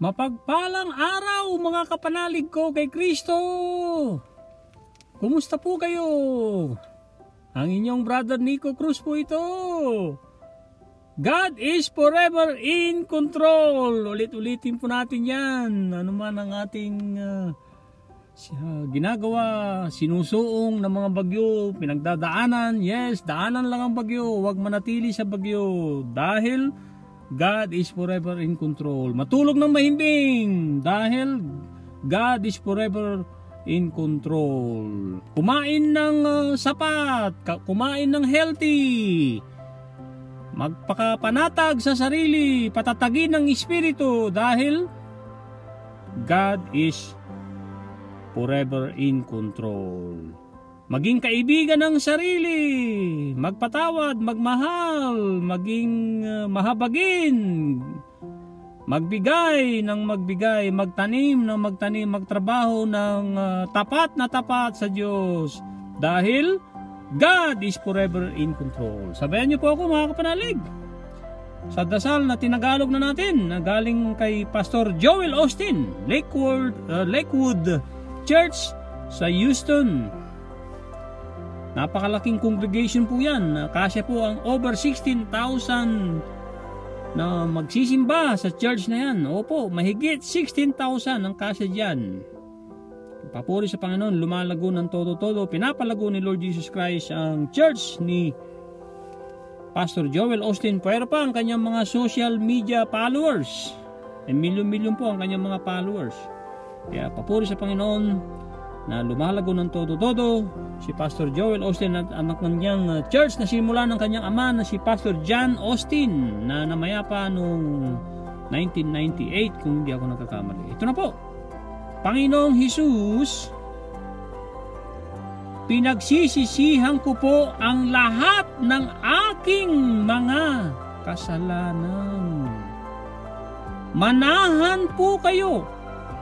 Mapagpalang araw mga kapanalig ko kay Kristo! Kumusta po kayo? Ang inyong brother Nico Cruz po ito. God is forever in control. Ulit-ulitin po natin yan. Ano man ang ating ginagawa, sinusuong ng mga bagyo, pinagdadaanan. Yes, daanan lang ang bagyo. Huwag manatili sa bagyo. Dahil God is forever in control. Matulog ng mahimbing dahil God is forever in control. Kumain ng sapat, kumain ng healthy. Magpakapanatag sa sarili, patatagin ng espiritu dahil God is forever in control. Maging kaibigan ng sarili, magpatawad, magmahal, maging mahabagin, magbigay ng magbigay, magtanim ng magtanim, magtrabaho ng tapat na tapat sa Diyos. Dahil God is forever in control. Sabayan niyo po ako mga kapanalig sa dasal na tinagalog na natin na galing kay Pastor Joel Austin, Lakewood Church sa Houston. Napakalaking congregation po yan. Kasya po ang over 16,000 na magsisimba sa church na yan. Opo, mahigit 16,000 ang kasya dyan. Papuri sa Panginoon, lumalago ng todo-todo. Pinapalago ni Lord Jesus Christ ang church ni Pastor Joel Austin. Pero pa ang kanyang mga social media followers. Milyon-milyon po ang kanyang mga followers. Kaya papuri sa Panginoon na lumalago ng todo-todo si Pastor Joel Austin at anak ng niyang church na simula ng kanyang ama na si Pastor John Austin na namayapa noong 1998 kung hindi ako nagkakamali. Ito na po. Panginoong Hesus, pinagsisisihan ko po ang lahat ng aking mga kasalanan. Manahan po kayo.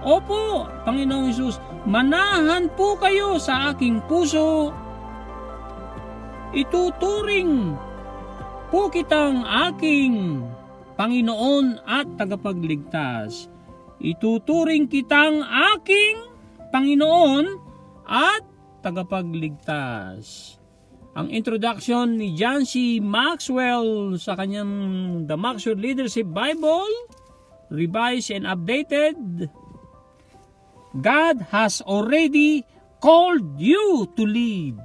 Opo, Panginoong Hesus, manahan po kayo sa aking puso. Ituturing po kitang aking Panginoon at tagapagligtas. Ituturing kitang aking Panginoon at tagapagligtas. Ang introduction ni John C. Maxwell sa kanyang The Maxwell Leadership Bible, revised and updated. God has already called you to lead.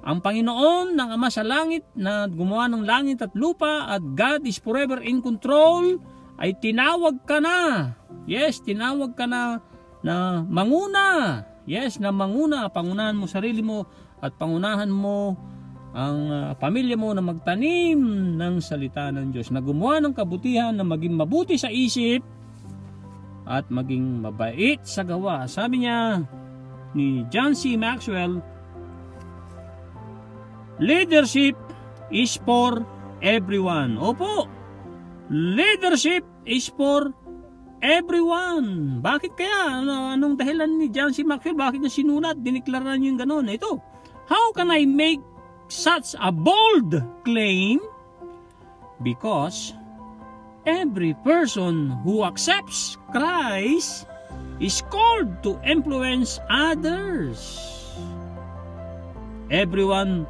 Ang Panginoon ng Ama sa langit na gumawa ng langit at lupa at God is forever in control ay tinawag ka na. Yes, tinawag ka na manguna. Yes, na manguna. Pangunahan mo sarili mo at pangunahan mo ang pamilya mo na magtanim ng salita ng Diyos. Na gumawa ng kabutihan, na maging mabuti sa isip at maging mabait sa gawa. Sabi niya ni John C. Maxwell, leadership is for everyone. Opo, leadership is for everyone. Bakit kaya? Anong dahilan ni John C. Maxwell? Bakit niya sinulat? Diniklara niya yung gano'n. Ito, how can I make such a bold claim? Because every person who accepts Christ is called to influence others. Everyone.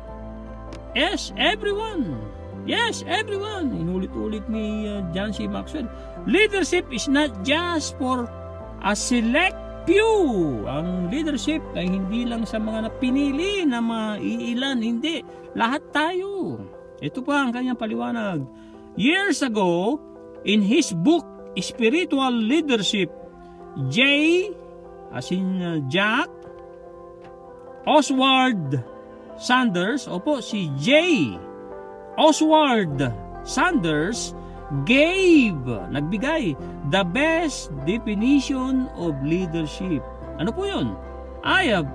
Yes, everyone. Yes, everyone. Inulit-ulit ni John C. Maxwell. Leadership is not just for a select few. Ang leadership ay hindi lang sa mga napinili na maiilan. Hindi. Lahat tayo. Ito pa ang kanyang paliwanag. Years ago, in his book, Spiritual Leadership, J. as in Jack, Oswald Sanders, opo, si J. Oswald Sanders nagbigay the best definition of leadership. Ano po yun? I have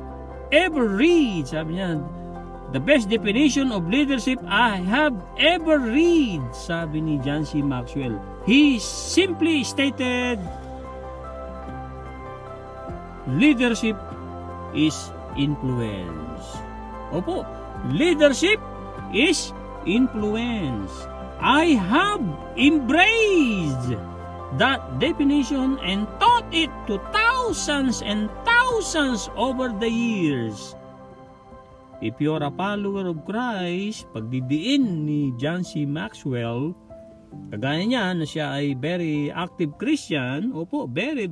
ever read, sabi niya, the best definition of leadership I have ever read, sabi ni John C. Maxwell. He simply stated, leadership is influence. Opo, leadership is influence. I have embraced that definition and taught it to thousands and thousands over the years. If you are a follower of Christ, pagdidiin ni John C. Maxwell, kagaya niya na siya ay very active Christian, opo, very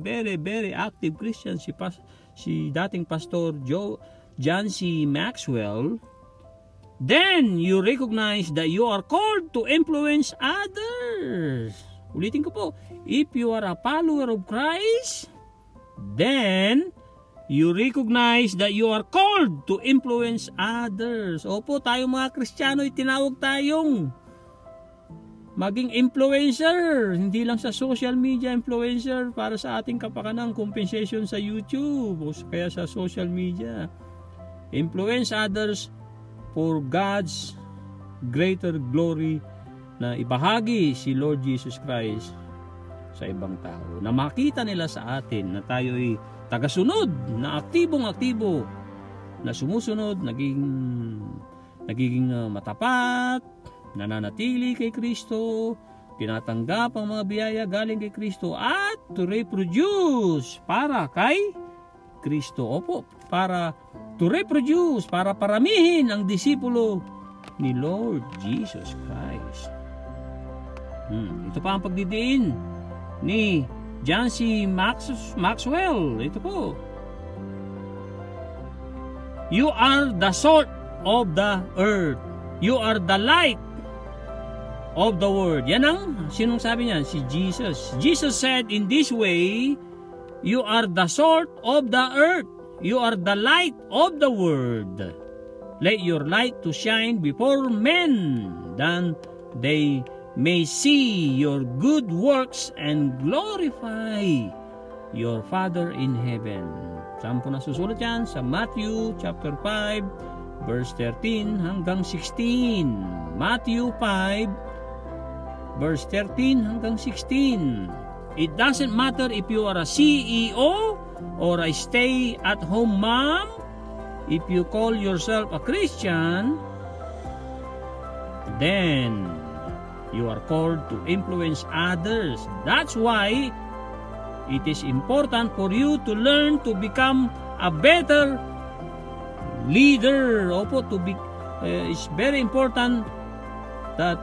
active Christian, si dating Pastor John C. Maxwell, then you recognize that you are called to influence others. Ulitin ko po, if you are a follower of Christ, then you recognize that you are called to influence others. Opo, tayong mga Kristiyano, itinawag tayong maging influencer, hindi lang sa social media influencer para sa ating kapakanang compensation sa YouTube o kaya sa social media. Influence others for God's greater glory, na ibahagi si Lord Jesus Christ sa ibang tao, na makita nila sa atin na tayo'y tagasunod, na aktibong-aktibo, na sumusunod, nagiging matapat, nananatili kay Kristo, tinatanggap ang mga biyaya galing kay Kristo, at to reproduce para kay Kristo. Opo, para to reproduce, para paramihin ang disipulo ni Lord Jesus Christ. Ito pa ang pagdidiin ni John C. Maxwell. Ito po. You are the salt of the earth. You are the light of the world. Yan ang sinong sabi niyan? Si Jesus. Jesus said in this way, you are the salt of the earth. You are the light of the world. Let your light to shine before men, that they may see your good works and glorify your Father in heaven. Saan po nasusulat yan? Sa Matthew chapter 5 verse 13 hanggang 16. Matthew 5 verse 13 hanggang 16. It doesn't matter if you are a CEO or a stay-at-home mom. If you call yourself a Christian, then you are called to influence others. That's why it is important for you to learn to become a better leader. Opo, it's very important that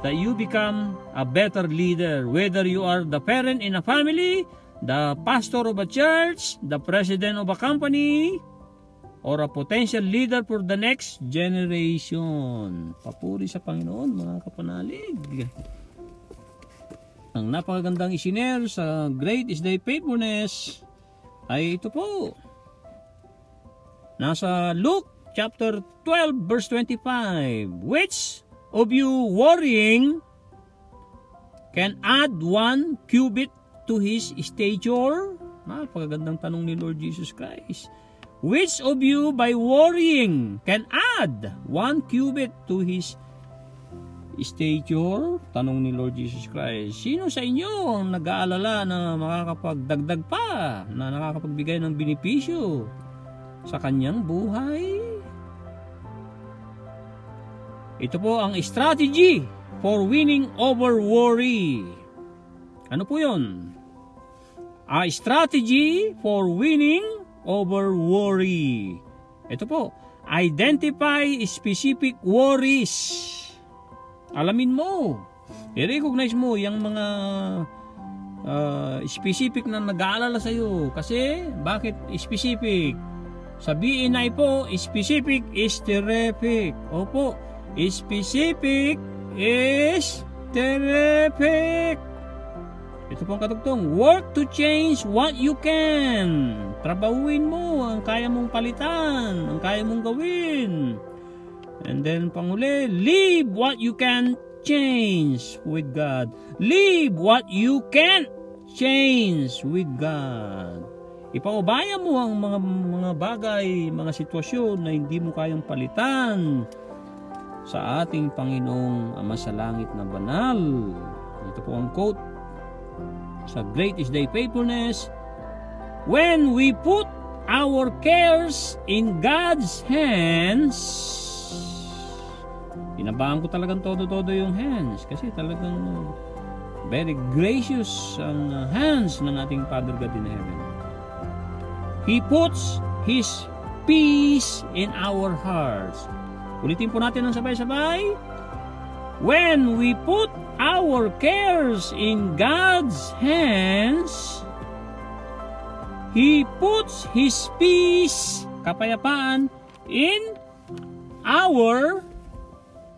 that you become a better leader. Whether you are the parent in a family, the pastor of a church, the president of a company, or a potential leader for the next generation. Papuri sa Panginoon, mga kapanalig. Ang napakagandang isinare sa Great is Thy Faithfulness ay ito po. Nasa Luke chapter 12 verse 25. Which of you worrying can add 1 cubit to his stature? Napakagandang tanong ni Lord Jesus Christ. Which of you by worrying can add 1 cubit to his stature? Tanong ni Lord Jesus Christ. Sino sa inyo ang nag-aalala na makakapagdagdag pa, na nakakapagbigay ng benepisyo sa kanyang buhay? Ito po ang strategy for winning over worry. Ano po yun? A strategy for winning over worry. Ito po, identify specific worries. Alamin mo, i-recognize mo yung mga specific na nag-aalala sa'yo. Kasi, bakit specific? Sabihin na po, specific is terrific. Opo, specific is terrific. Ito pong katugtong, work to change what you can. Trabahuin mo ang kaya mong palitan, ang kaya mong gawin. And then panguli, live what you can change with God. Live what you can change with God. Ipaubaya mo ang mga bagay, mga sitwasyon na hindi mo kayang palitan sa ating Panginoong Ama sa Langit na banal. Ito po ang quote sa Great is Thy Faithfulness. When we put our cares in God's hands, inabaan ko talagang todo-todo yung hands kasi talagang Very gracious ang hands ng ating Father God in heaven. He puts His peace in our hearts. Ulitin po natin ng sabay-sabay. When we put our cares in God's hands, He puts His peace, kapayapaan, in our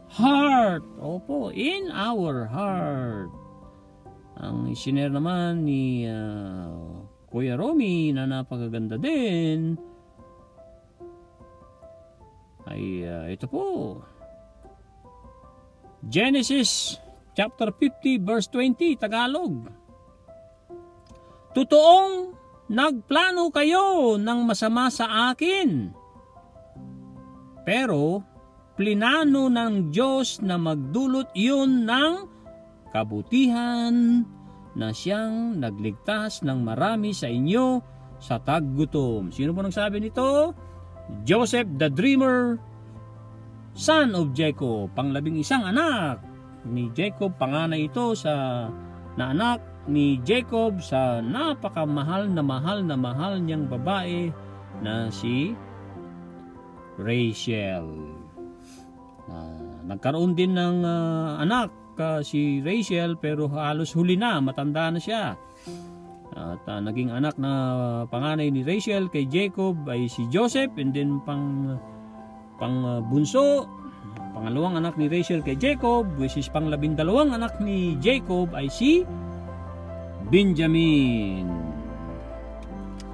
heart. Opo, in our heart. Ang isinare naman ni Kuya Romy na napakaganda din ay ito po. Genesis chapter 50 verse 20 Tagalog. Totoong nagplano kayo ng masama sa akin, pero plinano ng Diyos na magdulot iyon ng kabutihan, na siyang nagligtas ng marami sa inyo sa taggutom. Sino po nagsabi nito? Joseph the Dreamer, son of Jacob, panglabing isang anak ni Jacob. Panganay ito sa na anak ni Jacob sa napakamahal na mahal niyang babae na si Rachel. Nagkaroon din ng anak si Rachel, pero halos huli na, matanda na siya. At naging anak na panganay ni Rachel kay Jacob ay si Joseph, and then pang bunso, pangalawang anak ni Rachel kay Jacob, which is pang 12 anak ni Jacob ay si Benjamin.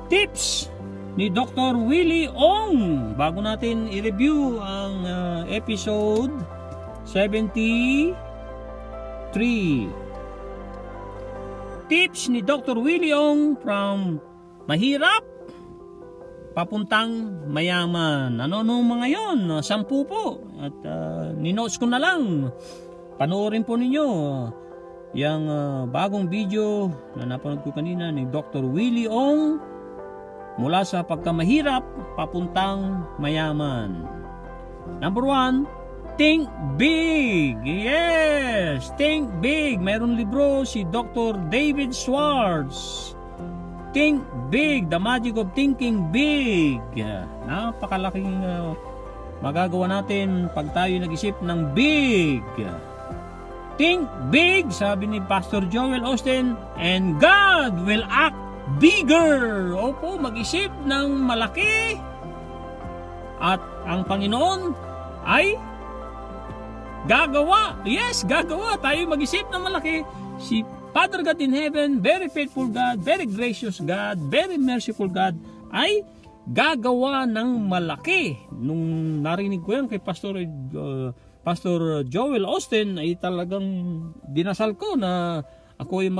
Tips ni Dr. Willie Ong bago natin i-review ang episode 73. Tips ni Dr. Willie Ong from mahirap papuntang mayaman. Ano mga yon? 10 po. At ninotes ko na lang. Panoorin po ninyo yung bagong video na napanood ko kanina ni Dr. Willie Ong mula sa pagkamahirap papuntang mayaman. Number 1, think big. Yes, think big. Mayroon libro si Dr. David Schwartz. Think big, the magic of thinking big. Napakalaking magagawa natin pag tayo nag-isip ng big. Think big, sabi ni Pastor Joel Austin, and God will act bigger. Opo, mag-isip ng malaki. At ang Panginoon ay gagawa. Yes, gagawa. Tayo mag-isip ng malaki. Si Father God in heaven, very faithful God, very gracious God, very merciful God, ay gagawa ng malaki. Nung narinig ko yan kay Pastor Joel Austin, ay talagang dinasal ko na ako ay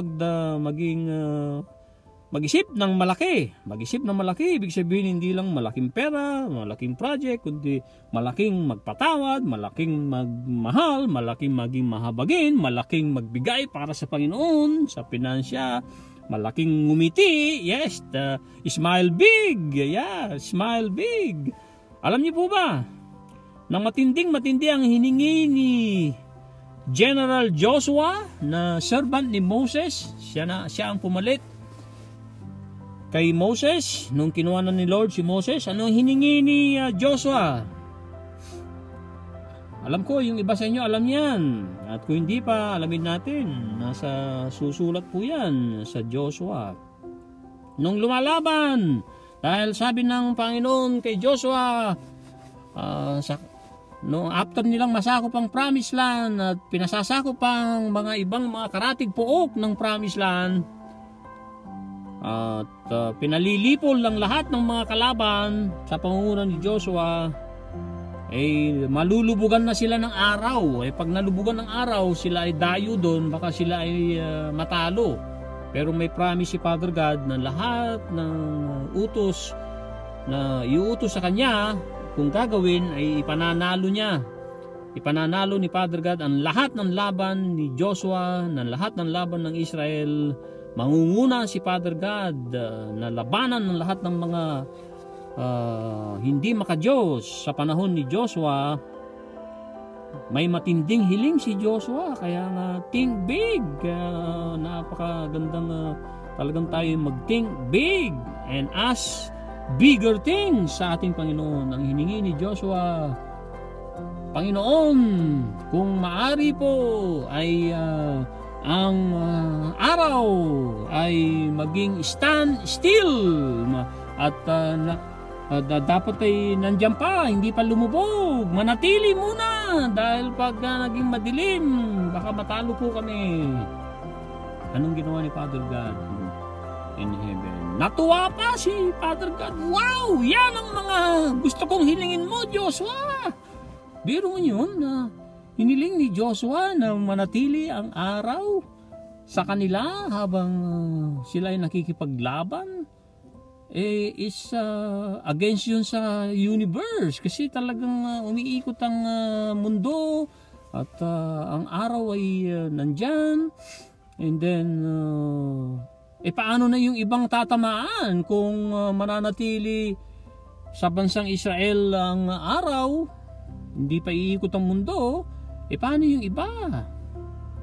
mag-isip ng malaki. Mag-isip ng malaki, ibig sabihin hindi lang malaking pera, malaking project, kundi malaking magpatawad, malaking magmahal, malaking maging mahabagin, malaking magbigay para sa Panginoon, sa pinansya, malaking ngumiti. Yes, smile big. Yeah, smile big. Alam niyo po ba, na matindi ang hiningi ni General Joshua na servant ni Moses. Siya ang pumalit kay Moses nung kinuha na ni Lord si Moses. Ano hiningi ni Joshua? Alam ko yung iba sa inyo alam yan, at kung hindi pa, alamin natin. Nasa susulat po yan sa Joshua. Nung lumalaban, dahil sabi ng Panginoon kay Joshua, after nilang masakop ang Promised Land at pinasasakop ang mga ibang mga karatig pook ng Promised Land, at pinalilipol ng lahat ng mga kalaban sa pangunguna ni Joshua, malulubugan na sila ng araw. Pag nalubugan ng araw, sila ay dayo doon, baka sila ay matalo. Pero may promise si Father God na lahat ng utos na iuutos sa kanya, kung gagawin ay ipananalo niya. Ipananalo ni Father God ang lahat ng laban ni Joshua, ng lahat ng laban ng Israel. Mangunguna si Father God na labanan ng lahat ng mga hindi makadiyos sa panahon ni Joshua. may matinding hiling si Joshua, kaya nga think big. Napakagandang talagang tayo mag-think big and ask bigger things sa ating Panginoon. Ang hiningi ni Joshua, Panginoon, kung maari po ay ang araw ay maging stand still at dapat ay nandiyan pa, hindi pa lumubog, manatili muna dahil pag naging madilim baka matalo po kami. Anong ginawa ni Father God in heaven? Natuwa pa si Father God. Wow, yan ang mga gusto kong hilingin mo, Joshua. Biro mo yun na hiniling ni Joshua na manatili ang araw sa kanila habang sila ay nakikipaglaban. Is against yun sa universe kasi talagang umiikot ang mundo at ang araw ay nandyan, and then paano na yung ibang tatamaan kung mananatili sa bansang Israel ang araw, hindi pa iikot ang mundo, paano yung iba?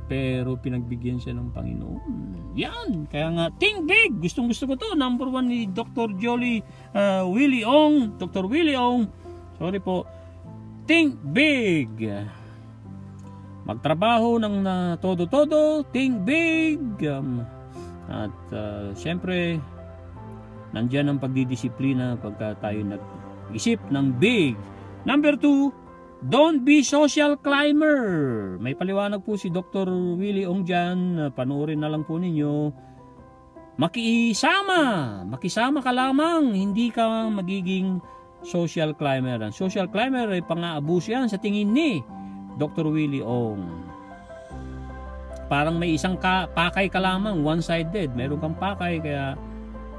Pero pinagbigyan siya ng Panginoon. Yan, kaya nga think big. Gustong gusto ko to. Number 1 ni Dr. Willie Ong. Dr. Willie Ong. Sorry po. Think big. Magtrabaho ng todo-todo. Think big. At siyempre, nandyan ang pagdidisiplina pagka tayo nag-isip ng big. Number 2, don't be social climber. May paliwanag po si Dr. Willie Ong dyan. Panoorin na lang po ninyo. Makisama ka lamang. Hindi ka magiging social climber. Ang social climber ay pang-aabuse yan sa tingin ni Dr. Willie Ong. Parang may isang pakay ka lamang, one-sided. Meron kang pakay kaya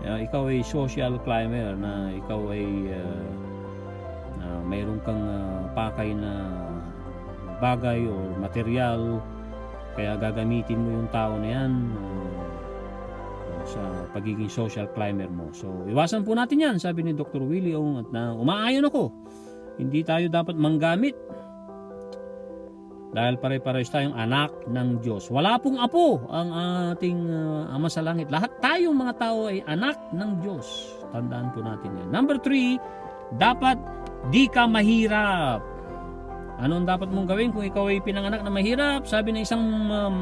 ikaw ay social climber, na ikaw ay mayroon kang pakay na bagay o material, kaya gagamitin mo yung tao na yan sa pagiging social climber mo. So iwasan po natin yan, sabi ni Dr. Willie Ong, at umaayon ako, hindi tayo dapat manggamit dahil pare-pares tayong anak ng Diyos. Wala pong apo ang ating Ama sa Langit. Lahat tayong mga tao ay anak ng Diyos. Tandaan po natin yan. Number 3, dapat di ka mahirap. Anong dapat mong gawin kung ikaw ay pinanganak na mahirap? Sabi ng isang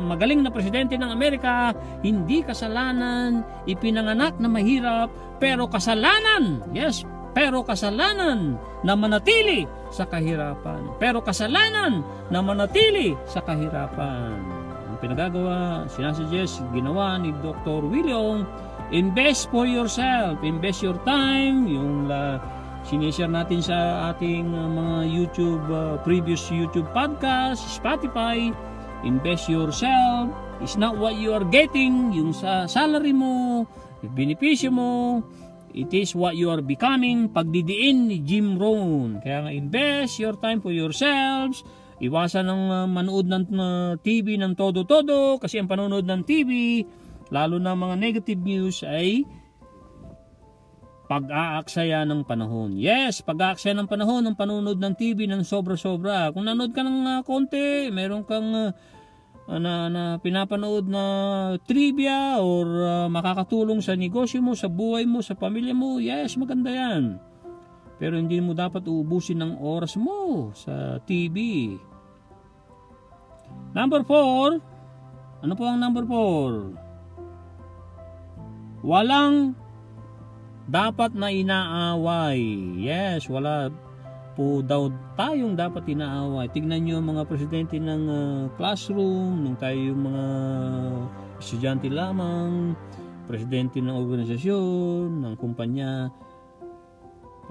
magaling na presidente ng Amerika, hindi kasalanan ipinanganak na mahirap, pero kasalanan, pero kasalanan na manatili sa kahirapan. Pero kasalanan na manatili sa kahirapan. Ang pinagagawa, sinasuggest, ginawa ni Dr. Willie Ong, invest for yourself, invest your time, yung sinishare natin sa ating mga YouTube, previous YouTube podcast, Spotify. Invest yourself. It's not what you are getting, yung sa salary mo, yung benepisyo mo. It is what you are becoming. Pagdidiin ni Jim Rohn. Kaya nga, invest your time for yourselves. Iwasan ng manood ng TV ng todo-todo, kasi ang panonood ng TV, lalo na mga negative news, ay pag-aaksaya ng panahon. Yes, pag-aaksaya ng panahon ng panonood ng TV ng sobra-sobra. Kung nanood ka ng konti, meron kang na pinapanood na trivia or makakatulong sa negosyo mo, sa buhay mo, sa pamilya mo, yes, maganda yan. Pero hindi mo dapat uubusin ng oras mo sa TV. Number 4, ano po ang number 4? Walang dapat na inaaway. Yes, wala po daw tayong dapat inaaway. Tignan nyo ang mga presidente ng classroom, nung tayo yung mga estudyante lamang, presidente ng organisasyon, ng kumpanya,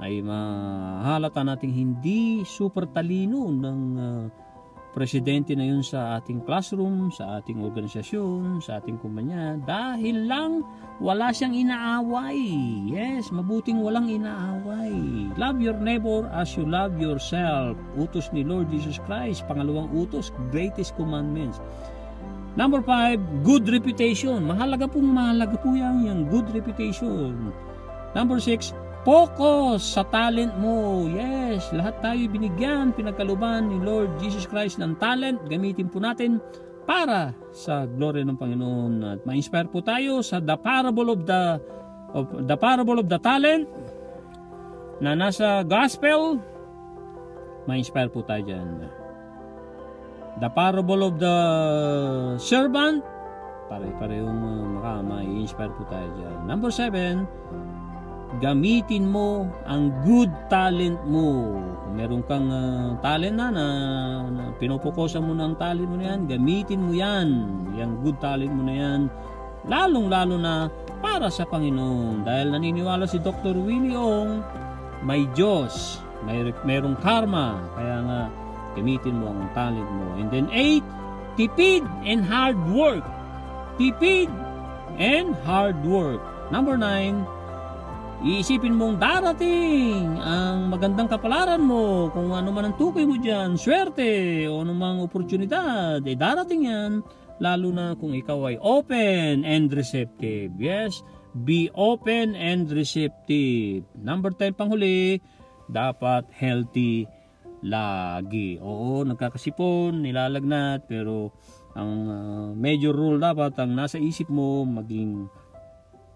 ay mahalata nating hindi super talino ng presidente na yun sa ating classroom, sa ating organisasyon, sa ating kumpanya, dahil lang wala siyang inaaway. Yes, mabuting walang inaaway. Love your neighbor as you love yourself. Utos ni Lord Jesus Christ, pangalawang utos, greatest commandments. Number 5, good reputation. Mahalaga po yan, yung good reputation. Number 6, Focus sa talent mo. Yes, lahat tayo binigyan, pinagkaluban ni Lord Jesus Christ ng talent. Gamitin po natin para sa glory ng Panginoon. At ma-inspire po tayo sa the parable of the talent na nasa gospel. Ma-inspire po tayo dyan. The parable of the servant. Pare-parehong ma-inspire po tayo dyan. Number 7, gamitin mo ang good talent mo. Kung meron kang talent na pinupokusan mo na ang talent mo na yan, gamitin mo yan. Yung good talent mo na yan, lalong-lalo na para sa Panginoon. Dahil naniniwala si Dr. Willie Ong, may Diyos, mayroong karma. Kaya nga, gamitin mo ang talent mo. And then 8, tipid and hard work. Tipid and hard work. Number 9, iisipin mong darating ang magandang kapalaran mo, kung ano man ang tukoy mo dyan, swerte o anumang oportunidad, darating yan, lalo na kung ikaw ay open and receptive. Yes, be open and receptive. Number 10, panghuli, dapat healthy lagi. Oo, nagkakasipon, nilalagnat, pero ang major rule dapat ang nasa isip mo, maging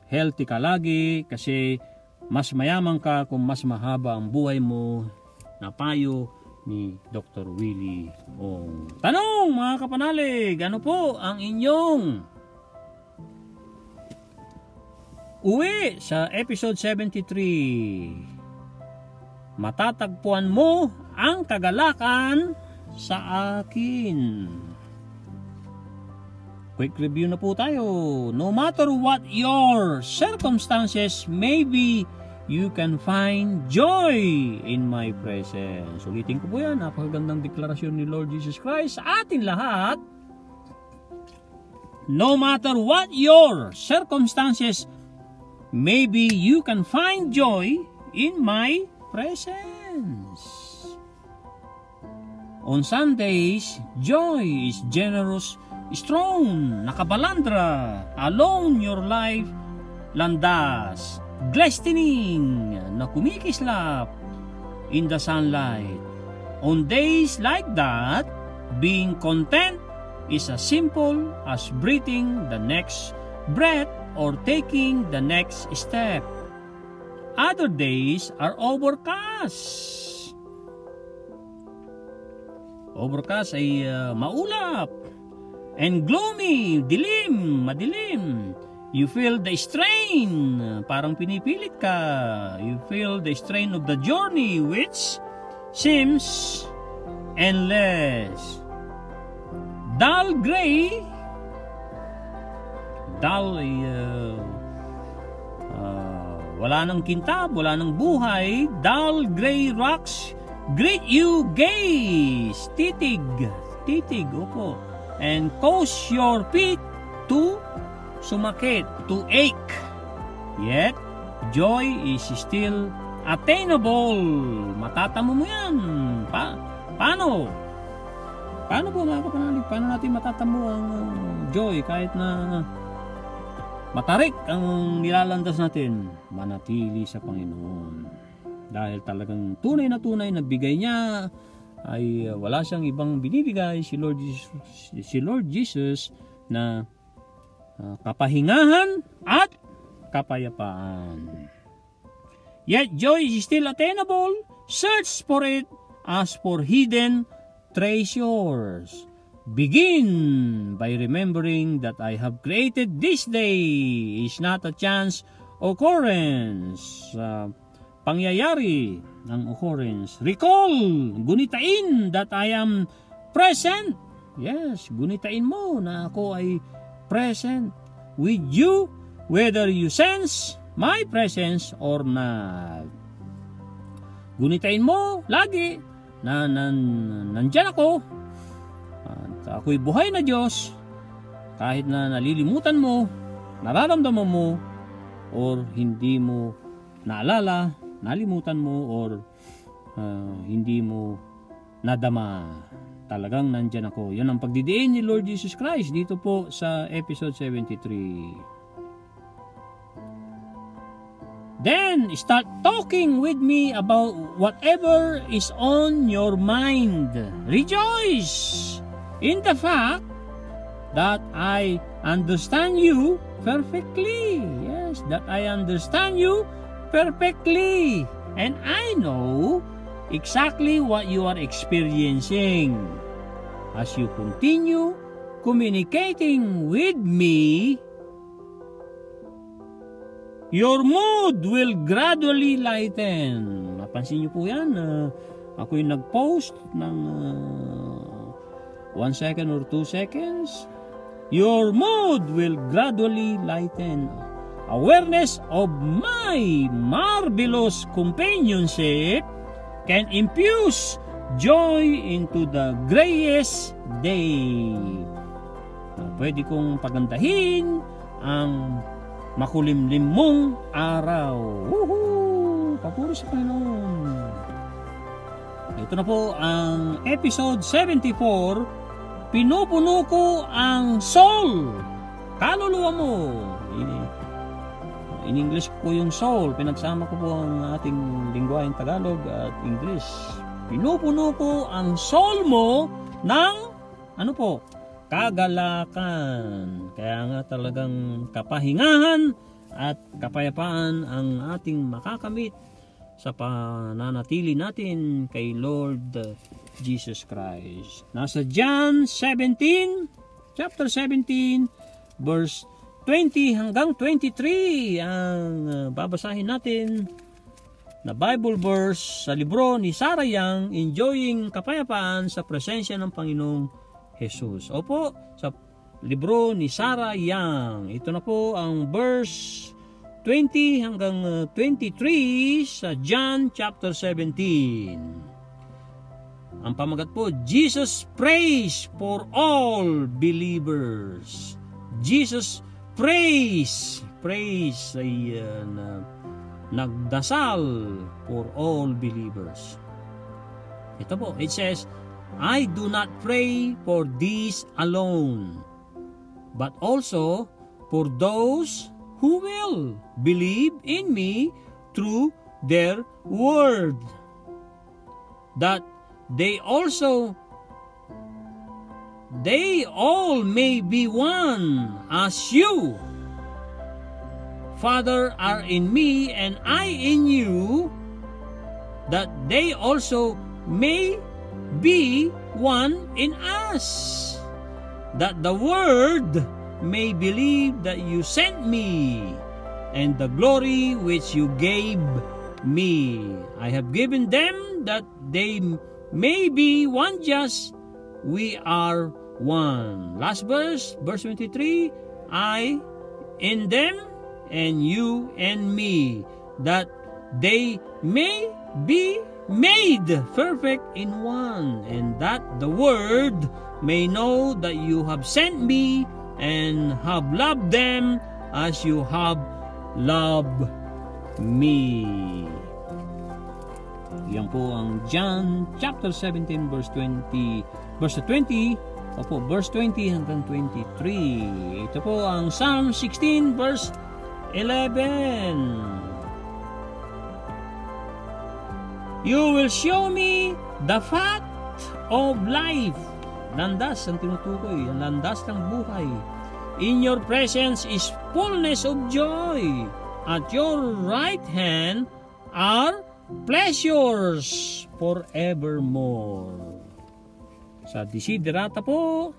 healthy ka lagi, kasi mas mayaman ka kung mas mahaba ang buhay mo, na payo ni Dr. Willie Ong. Tanong mga kapanalig, ano po ang inyong uwi sa episode 73? Matatagpuan mo ang kagalakan sa akin. Quick review na po tayo. No matter what your circumstances may be, you can find joy in my presence. Ulitin ko po yan. Napakagandang deklarasyon ni Lord Jesus Christ sa atin lahat. No matter what your circumstances may be, you can find joy in my presence. On Sundays, joy is generous, strong, nakabalandra, alone your life, landas, glistening, na kumikislap in the sunlight. On days like that, being content is as simple as breathing the next breath or taking the next step. Other days are overcast. Overcast ay maulap, and gloomy, madilim. You feel the strain, parang pinipilit ka. You feel the strain of the journey which seems endless. Dull gray, dull ay wala nang kintab, wala nang buhay. Dull gray rocks greet you gaze, titig, opo, and cause your feet to sumakit, to ache. Yet, joy is still attainable. Matatamo mo yan. Paano? Paano po mga kapanalig? Paano natin matatamo ang joy kahit na matarik ang nilalandas natin? Manatili sa Panginoon. Dahil talagang tunay na bigay niya, ay wala siyang ibang binibigay, si Lord Jesus na kapahingahan at kapayapaan. Yet joy is still attainable. Search for it as for hidden treasures. Begin by remembering that I have created this day is not a chance occurrence. Pangyayari ng occurrence. Recall, gunitain that I am present. Yes, gunitain mo na ako ay present with you, whether you sense my presence or not. Gunitain mo lagi na nandyan ako at ako'y buhay na Diyos, kahit na nalilimutan mo, nararamdaman mo, or hindi mo naalala, nalimutan mo, or hindi mo nadama. Talagang nandyan ako. Yan ang pagdidiin ni Lord Jesus Christ dito po sa episode 73. Then start talking with me about whatever is on your mind. Rejoice in the fact that I understand you perfectly. Yes, that I understand you perfectly. And I know exactly what you are experiencing. As you continue communicating with me, your mood will gradually lighten. Napansin niyo po yan. Ako yung nag-post ng 1 second or 2 seconds. Your mood will gradually lighten. Awareness of my marvelous companionship can infuse joy into the grayest day. Pwede kong pagandahin ang makulimlim mong araw. Woohoo! Papuri sa Panginoon. Ito na po ang episode 74. Pinupuno ko ang soul. Kaluluwa mo. In English po yung soul. Pinagsama ko po ang ating lingwaheng Tagalog at English. Pinupuno ko ang soul mo ng ano po? Kagalakan. Kaya nga talagang kapahingahan at kapayapaan ang ating makakamit sa pananatili natin kay Lord Jesus Christ. Nasa John 17, chapter 17, verse 20 hanggang 23 ang babasahin natin na Bible verse sa libro ni Sarah Young, Enjoying Kapayapaan sa Presensya ng Panginoong Jesus. Opo, sa libro ni Sarah Young. Ito na po ang verse 20 hanggang 23 sa John chapter 17. Ang pamagat po, Jesus prays for all believers. Jesus prays. Prays ay nagdasal for all believers. Ito po, it says, I do not pray for these alone, but also for those who will believe in me through their word, that they all may be one as you, Father, are in me and I in you, that they also may be one in us, that the world may believe that you sent me, and the glory which you gave me I have given them, that they may be one just we are one. Last verse, verse 23, I in them and you and me, that they may be made perfect in one, and that the world may know that you have sent me and have loved them as you have loved me. Yan po ang John chapter 17 verse 20, verse 20, opo, verse 20 hanggang 23. Ito po ang Psalm 16 verse 11. You will show me the path of life. Landas ang tinutukoy, ang landas ng buhay. In your presence is fullness of joy. At your right hand are pleasures forevermore. Sa Desiderata po,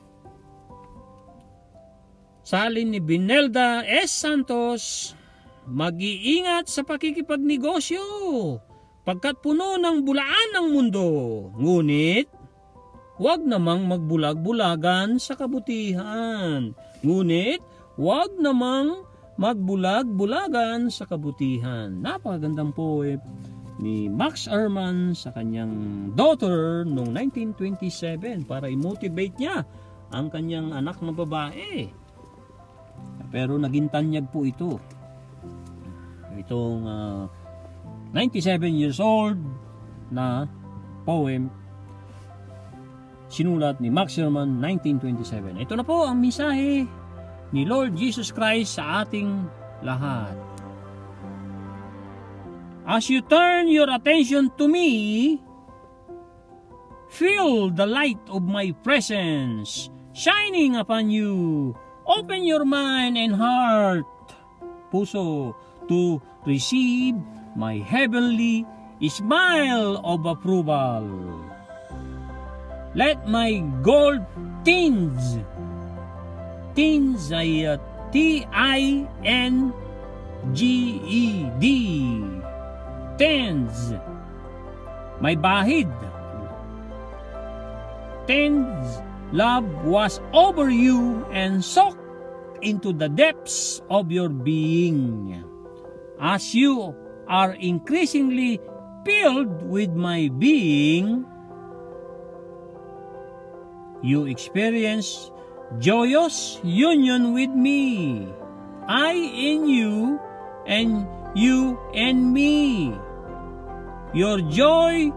salin ni Binelda S. Santos, mag-iingat sa pakikipagnegosyo pagkat puno ng bulaan ang mundo. Ngunit, huwag namang magbulag-bulagan sa kabutihan. Ngunit, huwag namang magbulag-bulagan sa kabutihan. Napakagandang poem ni Max Ehrmann sa kanyang daughter noong 1927 para i-motivate niya ang kanyang anak na babae. Pero naging tanyag po ito. Itong 97 years old na poem sinulat ni Max Ehrmann 1927. Ito na po ang mensahe ni Lord Jesus Christ sa ating lahat. As you turn your attention to me, feel the light of my presence shining upon you. Open your mind and heart, puso, to receive my heavenly smile of approval. Let my gold tinge ay T-I-N-G-E-D, tinge, may bahid. Tinge love was over you and soaked into the depths of your being. As you are increasingly filled with my being, you experience joyous union with me. I in you and you in me. Your joy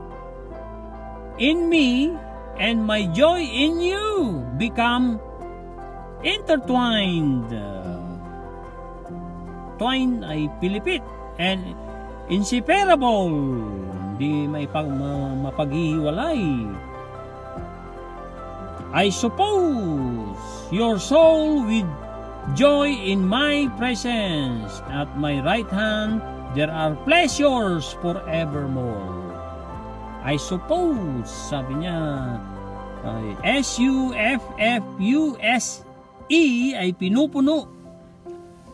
in me and my joy in you become intertwined. Twine ay pilipit and inseparable. Hindi may mapaghihiwalay. I suppose your soul with joy in my presence. At my right hand there are pleasures forevermore. I suppose, sabi niya, S-U-F-F-U-S-E ay pinupuno.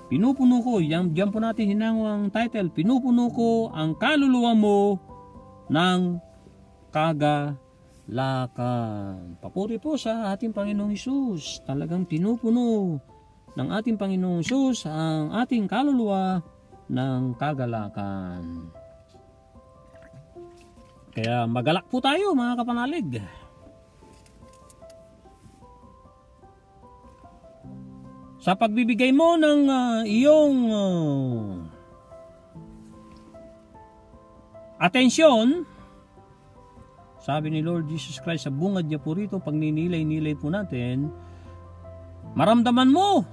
Pinupuno ko, diyan po natin hinango ang title, pinupuno ko ang kaluluwa mo ng kagalakan. Papuri po sa ating Panginoong Hesus. Talagang pinupuno ng ating Panginoong Hesus ang ating kaluluwa ng kagalakan. Kaya magalak po tayo mga kapanalig. Sa pagbibigay mo ng iyong atensyon, sabi ni Lord Jesus Christ sa bungad niya po rito, pag ninilay-nilay po natin, maramdaman mo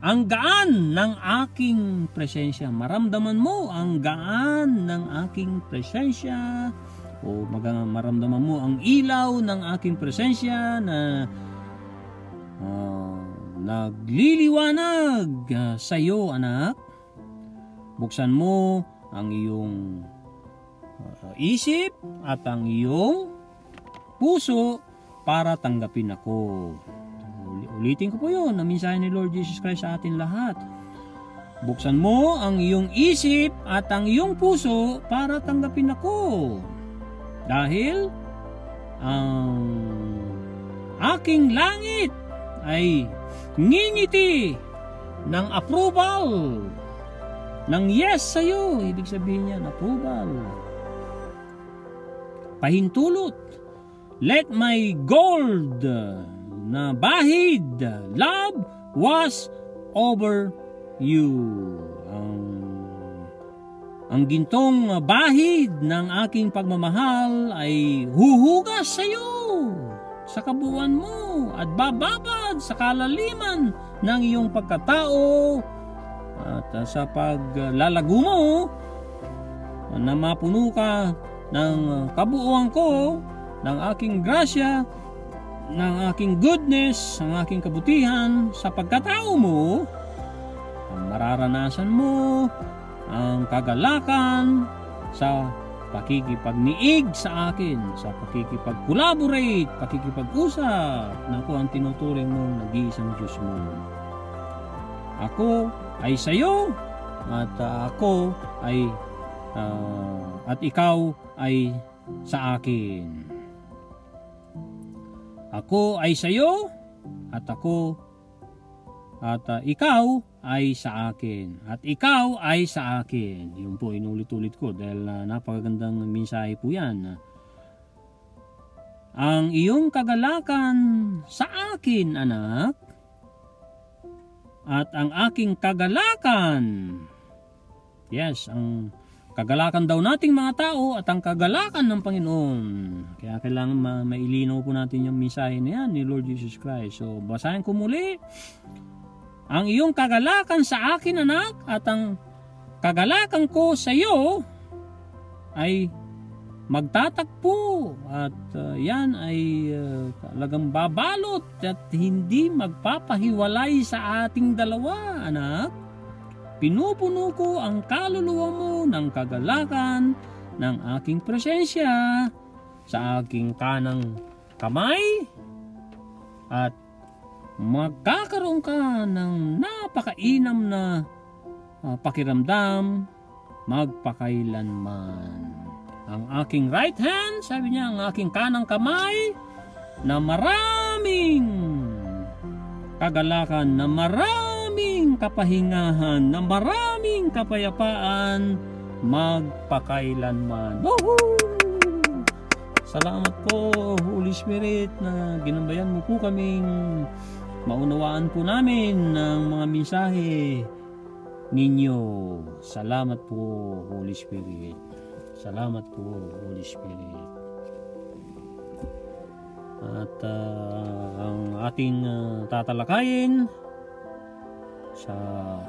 ang gaan ng aking presensya. Maramdaman mo ang gaan ng aking presensya. O maramdaman mo ang ilaw ng aking presensya na nagliliwanag sa iyo, anak. Buksan mo ang iyong isip at ang iyong puso para tanggapin ako. Ulitin ko po yun, na mensahe ni Lord Jesus Christ sa atin lahat. Buksan mo ang iyong isip at ang iyong puso para tanggapin ako. Dahil ang aking langit ay ngingiti ng approval, ng yes sa iyo. Ibig sabihin niya, approval. Pahintulot. Let my gold na bahid, love was over you. Ang gintong bahid ng aking pagmamahal ay huhugas sa iyo, sa kabuuan mo, at bababad sa kalaliman ng iyong pagkatao, at sa paglalago mo na mapuno ka ng kabuuan ko, ng aking grasya, ng aking goodness, ng aking kabutihan sa pagkatao mo. Mararanasan mo ang kagalakan sa pakikipagniig sa akin, sa pakikipag-collaborate, pakikipag-usap na ako ang tinuturing mong nag-iisang Diyos mo. Ako ay sa iyo at ako ay at ikaw ay sa akin. Ako ay sa iyo at ako at ikaw ay sa akin at ikaw ay sa akin. Yun po, inulit-ulit ko dahil napakagandang mensahe po yan. Ang iyong kagalakan sa akin, anak, at ang aking kagalakan, yes, ang kagalakan daw nating mga tao at ang kagalakan ng Panginoon. Kaya kailangan mailinaw po natin yung mensahe na yan ni Lord Jesus Christ. So, basahin ko muli. Ang iyong kagalakan sa akin, anak, at ang kagalakan ko sa iyo ay magtatakpo at yan ay talagang babalot at hindi magpapahiwalay sa ating dalawa, anak. Pinupuno ko ang kaluluwa mo ng kagalakan ng aking presensya sa aking kanang kamay at magkakaroon ka ng napakainam na pakiramdam magpakailanman. Ang aking right hand, sabi niya, ang aking kanang kamay na maraming kagalakan, na maraming kapahingahan, na maraming kapayapaan magpakailanman. Woohoo! Salamat po, Holy Spirit, na ginambayan mo po kaming maunawaan po namin ng mga mensahe ninyo. Salamat po, Holy Spirit. Salamat po, Holy Spirit. At ang ating tatalakayin sa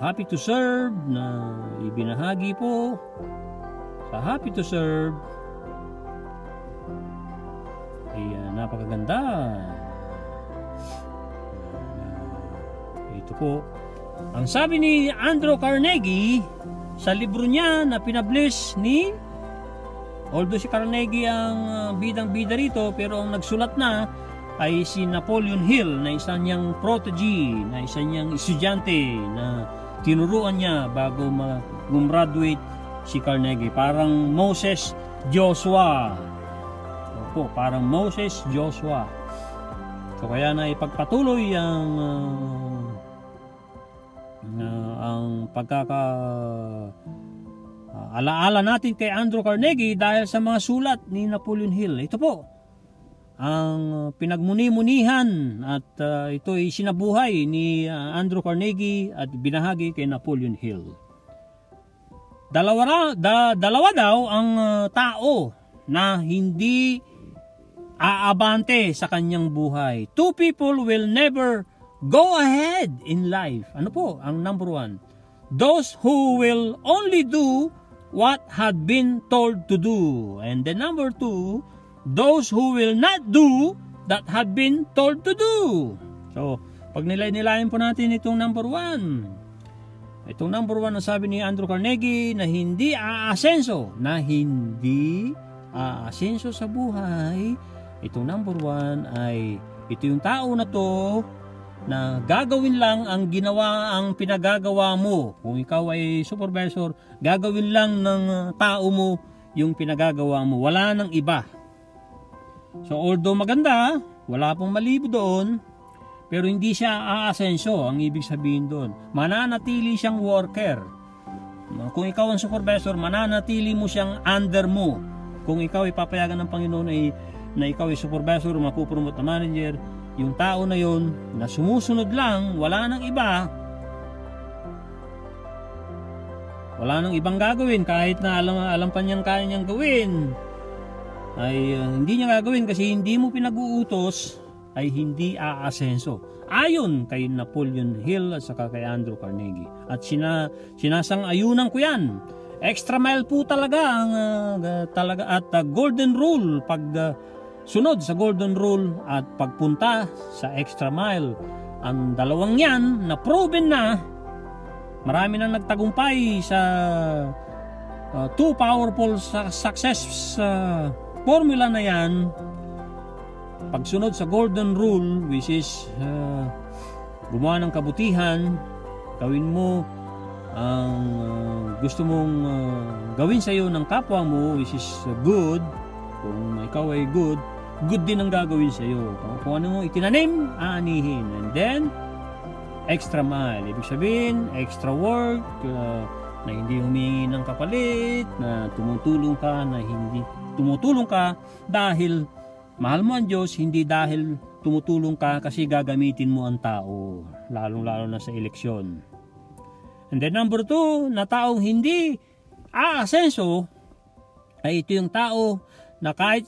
Happy to Serve na ibinahagi po sa Happy to Serve ay napakaganda. Ito po ang sabi ni Andrew Carnegie sa libro niya na pinablish ni, although si Carnegie ang bidang-bida rito, pero ang nagsulat na ay si Napoleon Hill, na isa niyang protege, na isa niyang estudyante na tinuruan niya bago gumraduate si Carnegie. Parang Moses Joshua. Opo, parang Moses Joshua. So kaya na ipagpatuloy ang alaala natin kay Andrew Carnegie dahil sa mga sulat ni Napoleon Hill. Ito po ang pinagmuni-munihan at ito ay sinabuhay ni Andrew Carnegie at binahagi kay Napoleon Hill. Dalawa daw ang tao na hindi aabante sa kanyang buhay. Two people will never go ahead in life. Ano po ang number one? Those who will only do what had been told to do. And the number two, those who will not do that had been told to do. So, pag nilayin po natin itong number one. Itong number one na sabi ni Andrew Carnegie na hindi aasenso sa buhay. Itong number one ay ito yung tao na to na gagawin lang ang pinagagawa mo. Kung ikaw ay supervisor, gagawin lang ng tao mo yung pinagagawa mo. Wala nang iba. So although maganda, wala pong mali doon, pero hindi siya aasenso. Ang ibig sabihin doon, mananatili siyang worker. Kung ikaw ang supervisor, mananatili mo siyang under mo. Kung ikaw ay papayagan ng Panginoon na ikaw ay supervisor, mapupromote na manager, yung tao na yon na sumusunod lang, wala nang iba, wala nang ibang gagawin, kahit na alam pa niyang kaya niyang gawin, ay hindi niya gagawin kasi hindi mo pinag-uutos, ay hindi aasenso. Ayon kay Napoleon Hill at saka kay Andrew Carnegie. At sinasang-ayunan ko yan. Extra mile po talaga ang golden rule pag sunod sa golden rule at pagpunta sa extra mile. Ang dalawang yan na proven na, marami nang nagtagumpay sa two powerful success formula na yan. Pagsunod sa golden rule, which is gumawa ng kabutihan, gawin mo ang gusto mong gawin sa iyo ng kapwa mo, which is good. Kung ikaw ay good din ang gagawin sa iyo. Kung ano mo itinanim, aanihin. And then extra mile, ibig sabihin extra work, na hindi humingi ng kapalit, na tumutulong ka dahil mahal mo ang Diyos, hindi dahil tumutulong ka kasi gagamitin mo ang tao, lalong-lalo na sa eleksyon. And then number two, na taong hindi aasenso, ay ito yung tao na kahit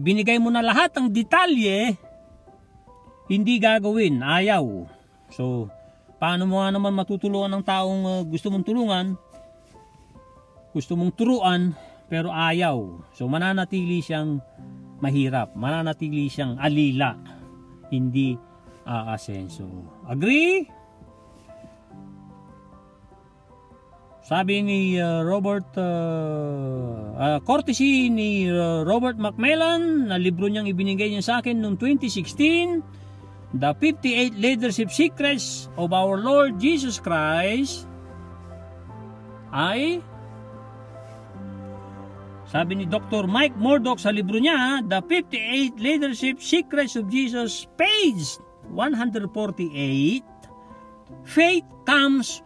binigay mo na lahat ng detalye, hindi gagawin, ayaw. So, paano mo nga naman matutulungan ng taong gusto mong tulungan gusto mong turuan, pero ayaw. So mananatili siyang mahirap, mananatili siyang alila, hindi aasenso. Agree? Sabi ni courtesy ni Robert Macmillan, na libro niyang ibinigay niya sa akin noong 2016, The 58 Leadership Secrets of Our Lord Jesus Christ, ay sabi ni Dr. Mike Murdock sa libro niya, The 58 Leadership Secrets of Jesus, page 148, faith comes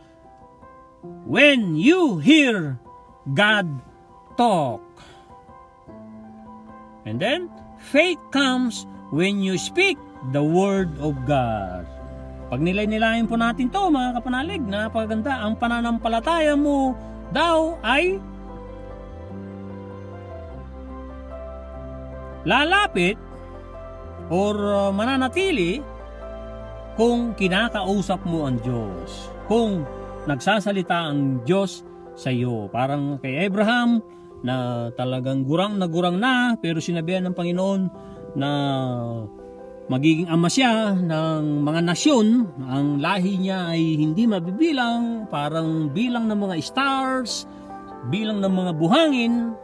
when you hear God talk. And then, faith comes when you speak the Word of God. Pag nilay-nilayan po natin to, mga kapanalig, napakaganda. Ang pananampalataya mo daw ay lalapit or mananatili kung kinakausap mo ang Diyos, kung nagsasalita ang Diyos sa iyo. Parang kay Abraham na talagang gurang na, pero sinabihan ng Panginoon na magiging ama siya ng mga nasyon. Ang lahi niya ay hindi mabibilang, parang bilang ng mga stars, bilang ng mga buhangin.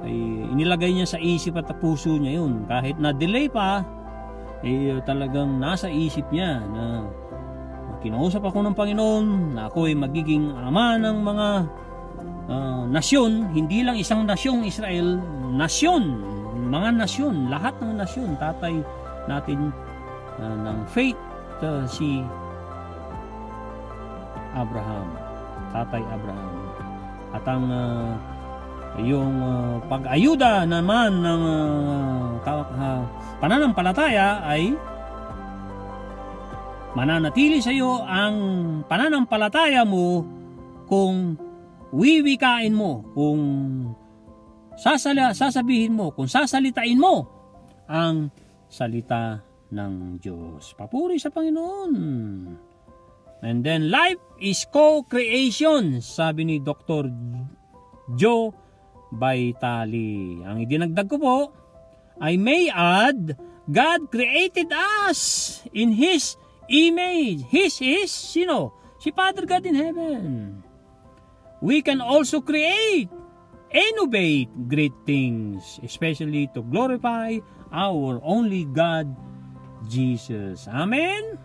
Ay inilagay niya sa isip at puso niya yun. Kahit na delay pa, talagang nasa isip niya na kinausap ako ng Panginoon na ako ay magiging ama ng mga nasyon, hindi lang isang nasyong Israel, nasyon, mga nasyon, lahat ng nasyon. Tatay natin ng faith, si Abraham, tatay Abraham. At ang yung pag-ayuda naman ng pananampalataya ay mananatili sa iyo ang pananampalataya mo kung wiwikain mo, kung sasabihin mo, kung sasalitain mo ang salita ng Diyos. Papuri sa Panginoon. And then, life is co-creation, sabi ni Dr. Joe Vitale. Ang idinagdag ko po ay may add, God created us in His image. His is, sino? Si Father God in heaven. We can also create, innovate great things, especially to glorify our only God, Jesus. Amen?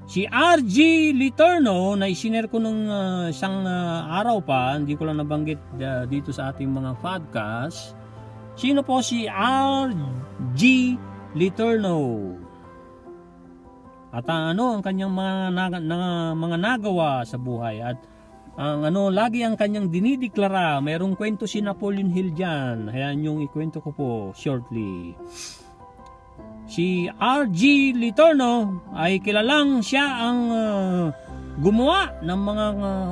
Si R.G. Letourneau na isinare ko nung isang araw pa, hindi ko lang nabanggit dito sa ating mga podcast. Sino po si R.G. Letourneau? At ang kanyang mga nagawa sa buhay, at ang lagi ang kanyang dinideklara. Mayroong kwento si Napoleon Hill diyan. Hayaan yung ikwento ko po shortly. Si R.G. Letourneau ay kilalang siya ang gumawa ng mga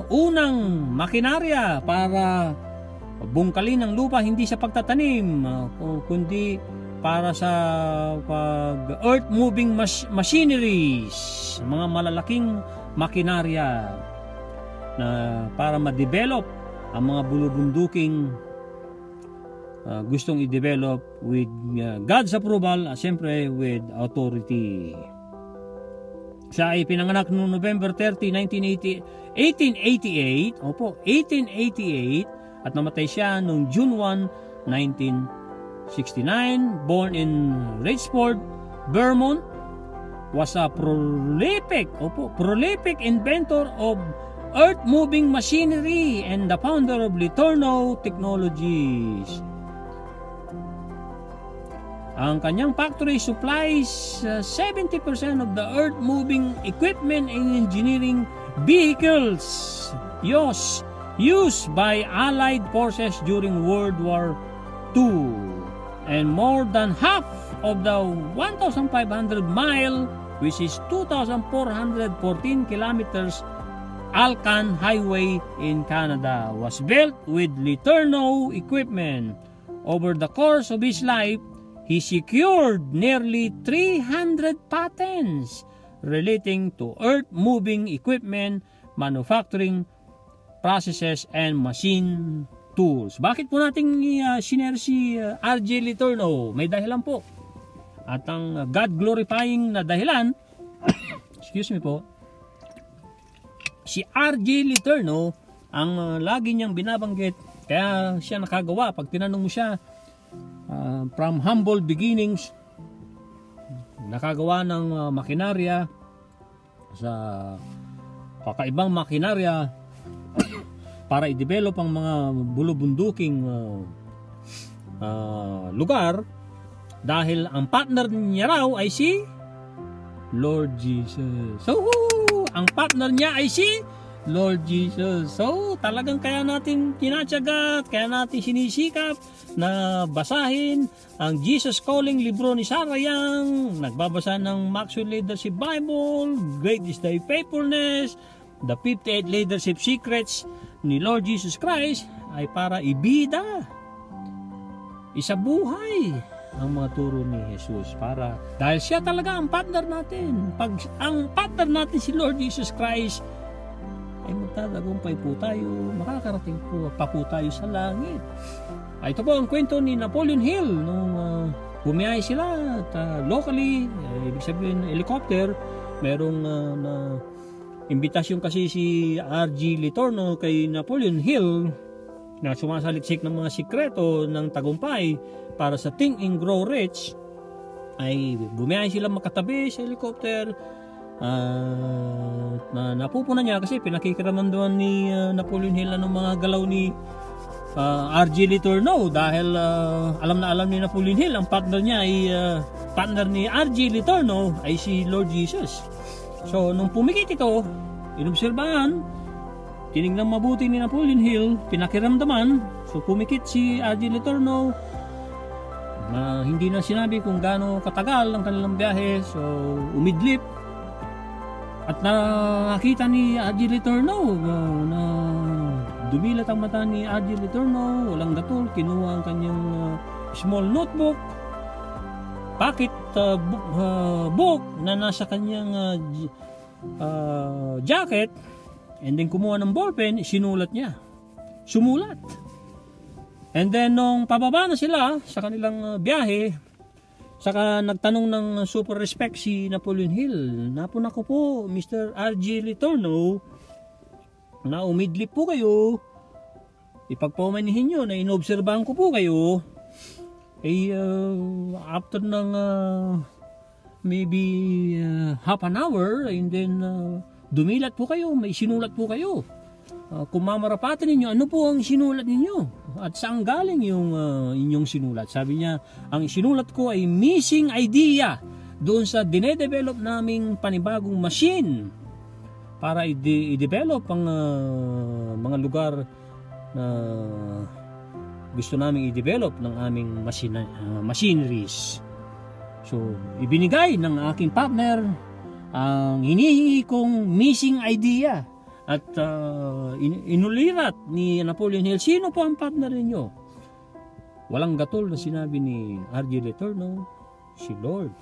unang makinarya para bungkalin ang lupa, hindi sa pagtatanim, kundi para sa earth moving machineries, mga malalaking makinarya na para ma-develop ang mga bulubunduking gustong i-develop with God's approval, siyempre with authority. Siya ay pinanganak noong November 30, 1888. Opo, 1888. At namatay siya noong June 1, 1969. Born in Richford, Vermont. Was a prolific inventor of earth-moving machinery and the founder of Letourneau Technologies. Ang kanyang factory supplies 70% of the earth-moving equipment and engineering vehicles used by Allied forces during World War II. And more than half of the 1,500-mile, which is 2,414 kilometers, Alcan Highway in Canada was built with Letourneau equipment. Over the course of his life, he secured nearly 300 patents relating to earth-moving equipment, manufacturing processes, and machine tools. Bakit po nating sinare si R.J. Letourneau? May dahilan po. At ang God-glorifying na dahilan, excuse me po, si R.J. Letourneau, ang lagi niyang binabanggit, kaya siya nakagawa. Pag tinanong mo siya, from humble beginnings, nakagawa ng makinarya, sa kakaibang makinarya, para i-develop ang mga bulubunduking lugar, dahil ang partner niya raw ay si Lord Jesus. So, ang partner niya ay si Lord Jesus. So, talagang kaya natin tinatyaga, kaya natin sinisikap na basahin ang Jesus Calling libro ni Sarah Young, nagbabasa ng Maxwell Leadership Bible, Great is Thy Faithfulness, The 58 Leadership Secrets ni Lord Jesus Christ, ay para ibida, isabuhay ang mga turo ni Jesus, para dahil siya talaga ang partner natin. Pag ang partner natin si Lord Jesus Christ, ay magtatagumpay po tayo, makakarating pa po tayo sa langit. Ito po ang kwento ni Napoleon Hill nung bumiyahe sila at locally, ibig sabihin helicopter, merong na imbitasyon kasi si R.J. Letourneau kay Napoleon Hill na sumasaliksik ng mga sikreto ng tagumpay para sa Think and Grow Rich, ay bumiyahe sila makatabi sa helicopter. Napupunan niya kasi pinakikiraman doon ni Napoleon Hill ng mga galaw ni R.J. Letourneau, dahil alam na alam ni Napoleon Hill ang partner niya ay partner ni R.J. Letourneau ay si Lord Jesus. So nung pumikit ito, inobserbahan, tinignan mabuti ni Napoleon Hill, pinakiramdaman, so pumikit si R.J. Letourneau, na hindi na sinabi kung gaano katagal ang kanilang biyahe, so umidlip. At nakakita ni R.J. Letourneau na dumilat ang mata ni R.J. Letourneau, walang gatol, kinuha ang kanyang small notebook, pocket book na nasa kanyang jacket, and then kumuha ng ballpen, sinulat niya. Sumulat. And then nung pababa na sila sa kanilang biyahe, saka nagtanong ng super respect si Napoleon Hill, napuna ko po Mr. R.J. Letourneau na umidlip po kayo, ipagpamanihin nyo na inobserbahan ko po kayo, after ng maybe half an hour, and then dumilat po kayo, may sinulat po kayo. Kung mamarapatin ninyo, ano po ang sinulat ninyo? At saan galing yung inyong sinulat? Sabi niya, ang sinulat ko ay missing idea doon sa dinedevelop naming panibagong machine para i-develop ang mga lugar na gusto namin i-develop ng aming machineries. So, ibinigay ng aking partner ang hinihingi kong missing idea. At inulirat ni Napoleon Hill, sino po ang partner ninyo? Walang gatol na sinabi ni R.J. Letourneau, si Lord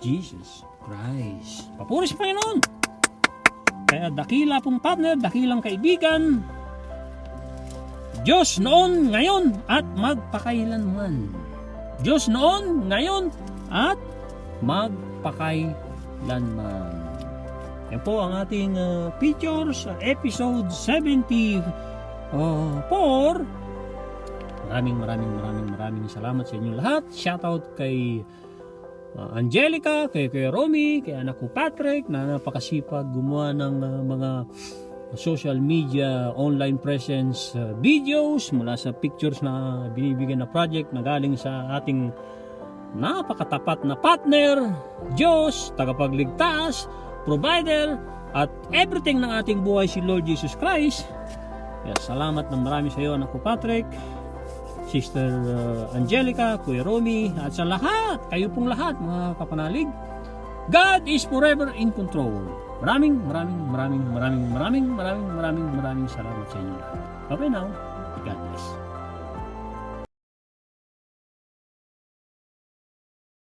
Jesus Christ. Papuri sa Panginoon! Kaya dakila pong partner, dakilang kaibigan, Diyos noon, ngayon, at magpakailanman. Diyos noon, ngayon, at magpakailanman. Yan po ang ating pictures, episode 74. Maraming salamat sa inyo lahat. Shoutout kay Angelica, kay Romy, kay anak ko Patrick, na napakasipag gumawa ng mga social media online presence videos mula sa pictures na binibigyan na project na galing sa ating napakatapat na partner, Diyos, tagapagligtas, provider, at everything ng ating buhay, si Lord Jesus Christ. Kaya salamat ng marami sa iyo, anak ko Patrick, Sister Angelica, Kuya Romy, at sa lahat, kayo pong lahat mga kapanalig. God is forever in control. Maraming salamat sa inyo lahat. Okay now, God bless.